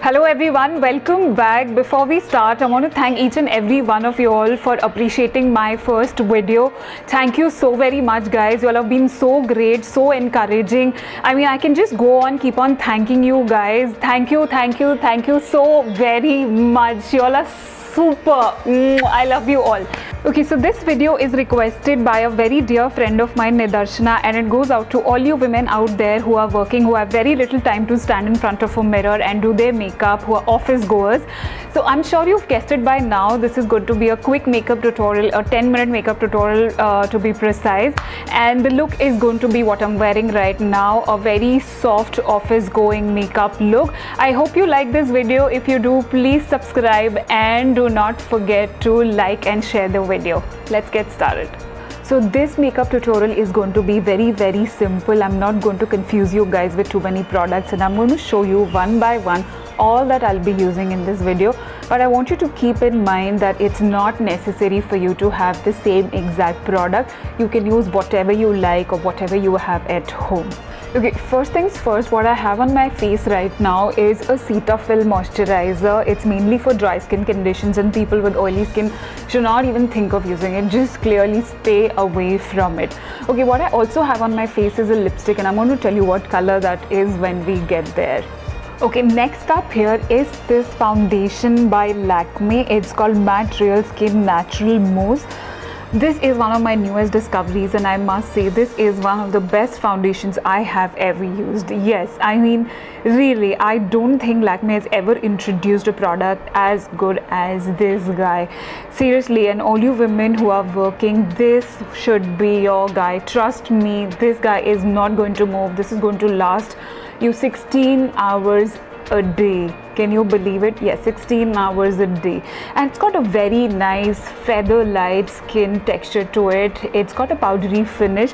Hello everyone, welcome back. Before we start, I want to thank each and every one of you all for appreciating my first video. Thank you so very much guys. You all have been so great, so encouraging. I mean, I can just go on, keep on thanking you guys. Thank you so very much. You all are super. I love you all. Okay, so this video is requested by a very dear friend of mine, Nidarshana, and it goes out to all you women out there who are working, who have very little time to stand in front of a mirror and do their makeup, who are office goers. So I'm sure you've guessed it by now. This is going to be a quick makeup tutorial, a 10-minute makeup tutorial to be precise, and the look is going to be what I'm wearing right now, a very soft office going makeup look. I hope you like this video. If you do, please subscribe and do not forget to like and share the video. Let's get started. So this makeup tutorial is going to be very simple. I'm not going to confuse you guys with too many products, and I'm going to show you one by one all that I'll be using in this video. But I want you to keep in mind that it's not necessary for you to have the same exact product. You can use whatever you like or whatever you have at home. Okay, first things first, what I have on my face right now is a Cetaphil moisturizer. It's mainly for dry skin conditions, and people with oily skin should not even think of using it. Just clearly stay away from it. Okay, what I also have on my face is a lipstick, and I'm going to tell you what color that is when we get there. Okay, next up here is this foundation by Lakme. It's called Matte Real Skin Natural Mousse. This is one of my newest discoveries, and I must say this is one of the best foundations I have ever used. Yes, I mean really, I don't think Lakme has ever introduced a product as good as this guy. Seriously, and all you women who are working, this should be your guy. Trust me, this guy is not going to move. This is going to last you 16 hours a day. Can you believe it? Yes, 16 hours a day. And it's got a very nice feather light skin texture to it. It's got a powdery finish.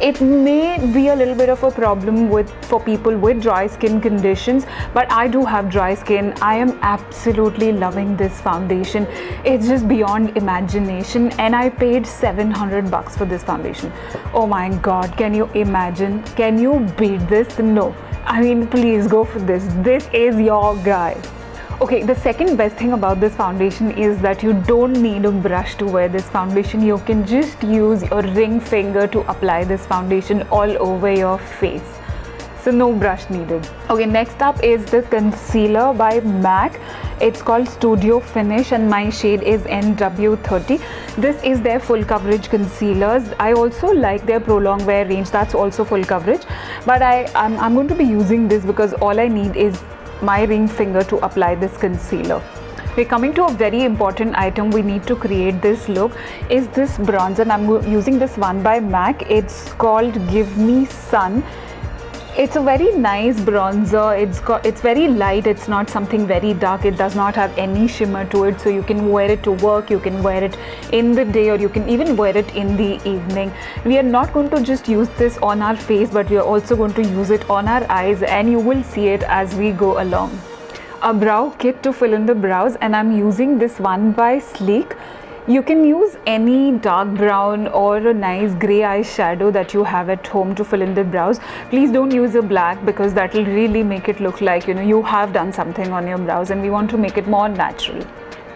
It may be a little bit of a problem for people with dry skin conditions, but I do have dry skin. I am absolutely loving this foundation. It's just beyond imagination, and I paid 700 bucks for this foundation. Oh my god, can you imagine? Can you beat this? No. I mean, please go for this. This is your guy. Okay, the second best thing about this foundation is that you don't need a brush to wear this foundation. You can just use your ring finger to apply this foundation all over your face. So no brush needed. Okay, next up is the concealer by MAC. It's called Studio Finish, and my shade is NW30. This is their full coverage concealers. I also like their prolonged wear range. That's also full coverage, but I'm going to be using this because all I need is my ring finger to apply this concealer. We're coming to a very important item we need to create this look is this bronzer, and I'm using this one by MAC. It's called Give Me Sun. It's a very nice bronzer. It's very light. It's not something very dark. It does not have any shimmer to it, so you can wear it to work, you can wear it in the day, or you can even wear it in the evening. We are not going to just use this on our face, but we are also going to use it on our eyes, and you will see it as we go along. A brow kit to fill in the brows, and I'm using this one by Sleek. You can use any dark brown or a nice grey eyeshadow that you have at home to fill in the brows. Please don't use a black, because that will really make it look like you have done something on your brows, and we want to make it more natural.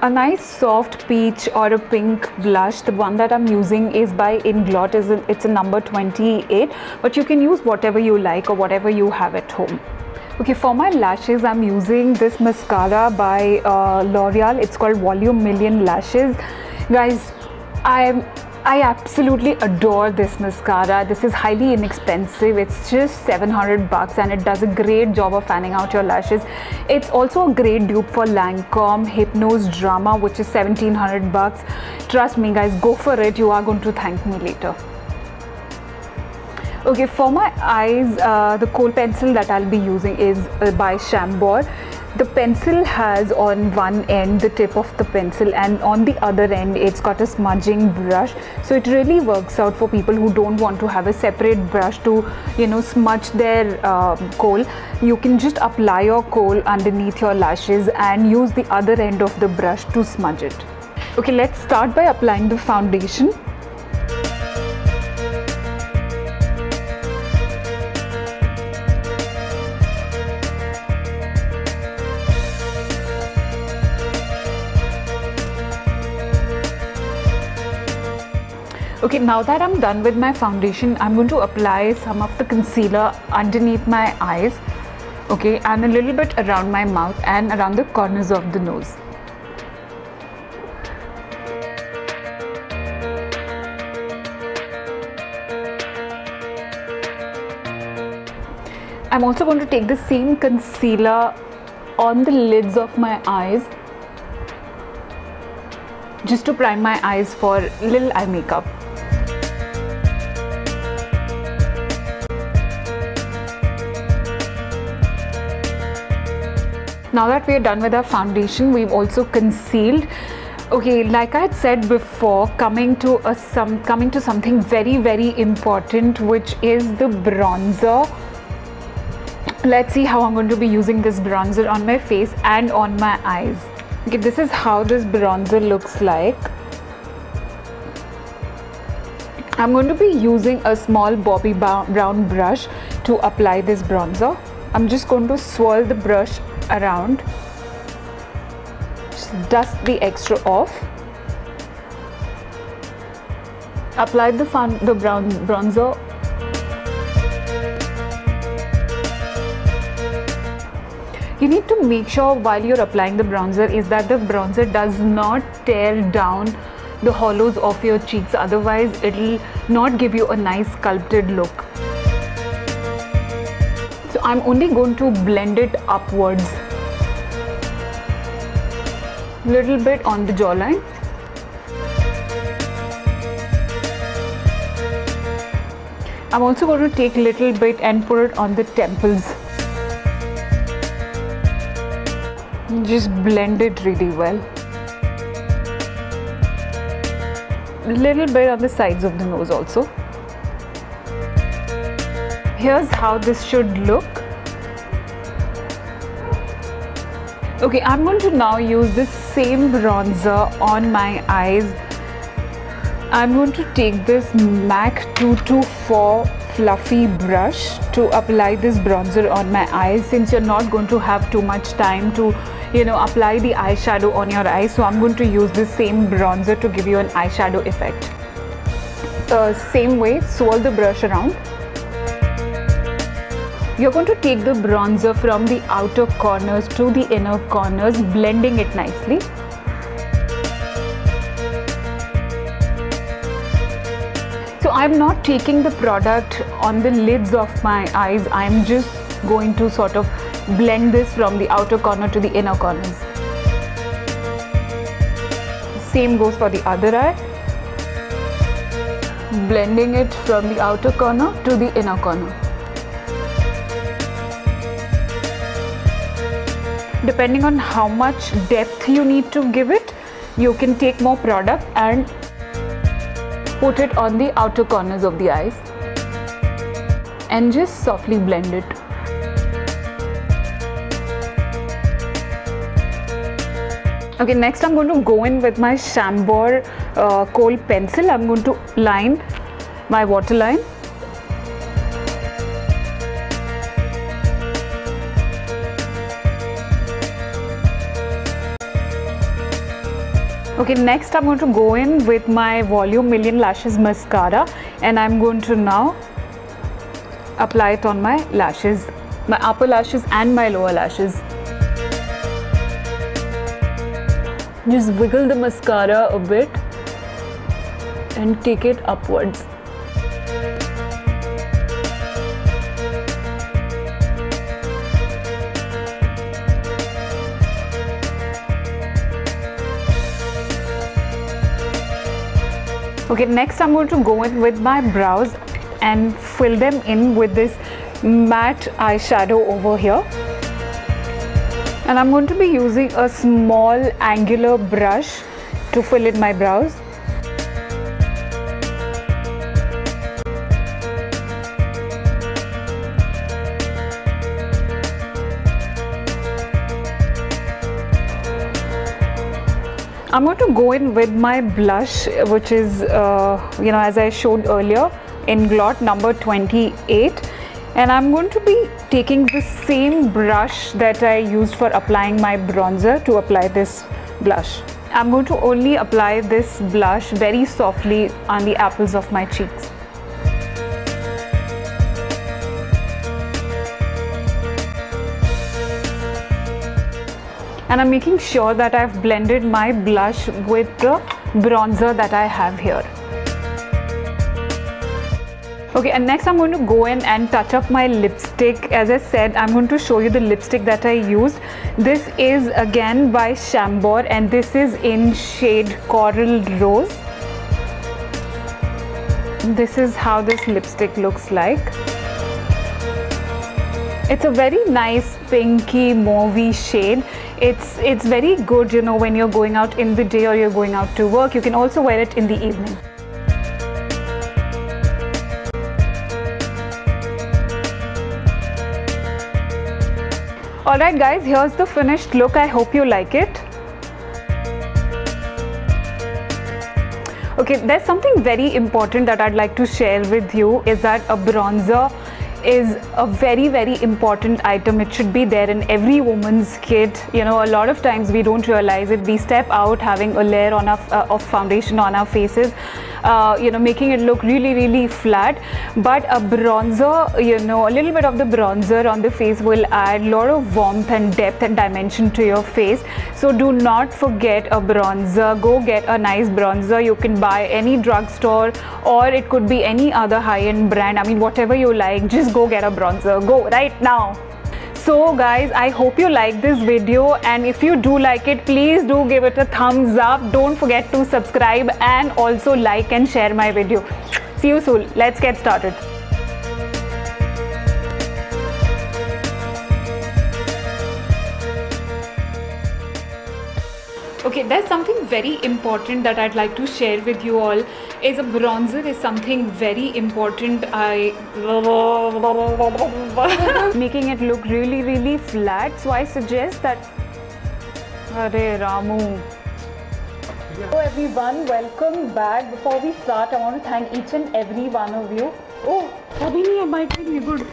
A nice soft peach or a pink blush. The one that I'm using is by Inglot. It's a number 28, but you can use whatever you like or whatever you have at home. Okay, for my lashes, I'm using this mascara by L'Oreal. It's called Volume Million Lashes. Guys, I absolutely adore this mascara. This is highly inexpensive. It's just 700 bucks, and it does a great job of fanning out your lashes. It's also a great dupe for Lancome Hypnose Drama, which is 1700 bucks. Trust me guys, go for it. You are going to thank me later. Okay, for my eyes, the kohl pencil that I'll be using is by Chambord. The pencil has on one end the tip of the pencil, and on the other end it's got a smudging brush, so it really works out for people who don't want to have a separate brush to smudge their kohl. You can just apply your kohl underneath your lashes and use the other end of the brush to smudge it. Okay, let's start by applying the foundation. Okay, now that I'm done with my foundation, I'm going to apply some of the concealer underneath my eyes, okay, and a little bit around my mouth and around the corners of the nose. I'm also going to take the same concealer on the lids of my eyes, just to prime my eyes for little eye makeup. Now that we are done with our foundation, we've also concealed. Okay, like I had said before, coming to something very important, which is the bronzer. Let's see how I'm going to be using this bronzer on my face and on my eyes. Okay, this is how this bronzer looks like. I'm going to be using a small Bobbi Brown brush to apply this bronzer. I'm just going to swirl the brush around, just dust the extra off, apply the bronzer. You need to make sure while you're applying the bronzer is that the bronzer does not tear down the hollows of your cheeks, otherwise it'll not give you a nice sculpted look. So I'm only going to blend it upwards, little bit on the jawline. I'm also going to take a little bit and put it on the temples. Just blend it really well. Little bit on the sides of the nose also. Here's how this should look. Okay, I'm going to now use this same bronzer on my eyes. I'm going to take this MAC 224 fluffy brush to apply this bronzer on my eyes, since you're not going to have too much time to apply the eyeshadow on your eyes. So I'm going to use this same bronzer to give you an eyeshadow effect. Same way, swirl the brush around. You're going to take the bronzer from the outer corners to the inner corners, blending it nicely. So I'm not taking the product on the lids of my eyes. I'm just going to sort of blend this from the outer corner to the inner corners. Same goes for the other eye. Blending it from the outer corner to the inner corner. Depending on how much depth you need to give it, you can take more product and put it on the outer corners of the eyes and just softly blend it. Okay, next I'm going to go in with my Chambord kohl pencil. I'm going to line my waterline. Okay, next I'm going to go in with my Volume Million Lashes mascara, and I'm going to now apply it on my lashes, my upper lashes and my lower lashes. Just wiggle the mascara a bit and take it upwards. Okay, next I'm going to go in with my brows and fill them in with this matte eyeshadow over here. And I'm going to be using a small angular brush to fill in my brows. I'm going to go in with my blush, which is, as I showed earlier, in Glot number 28. And I'm going to be taking the same brush that I used for applying my bronzer to apply this blush. I'm going to only apply this blush very softly on the apples of my cheeks. And I'm making sure that I've blended my blush with the bronzer that I have here. Okay, and next I'm going to go in and touch up my lipstick. As I said, I'm going to show you the lipstick that I used. This is again by Chambord and this is in shade Coral Rose. This is how this lipstick looks like. It's a very nice pinky mauvey shade. It's very good, you know, when you're going out in the day or you're going out to work. You can also wear it in the evening. Alright guys, here's the finished look. I hope you like it. Okay, there's something very important that I'd like to share with you, is that a bronzer is a very important item. It should be there in every woman's kit. You know, a lot of times we don't realize it. We step out having a layer on of foundation on our faces, you know, making it look really flat. But a bronzer, you know, a little bit of the bronzer on the face will add a lot of warmth and depth and dimension to your face. So do not forget a bronzer. Go get a nice bronzer. You can buy any drugstore or it could be any other high-end brand. I mean, whatever you like, just go get a bronzer. Go right now. So guys, I hope you like this video, and if you do like it, please do give it a thumbs up. Don't forget to subscribe and also like and share my video. See you soon. Let's get started. Okay, there's something very important that I'd like to share with you all. Is a bronzer is something very important. Making it look really flat. So I suggest that. Arey Ramu. Hello everyone, welcome back. Before we start, I want to thank each and every one of you. Oh, abhi nahi hai, mic nahi hai, good.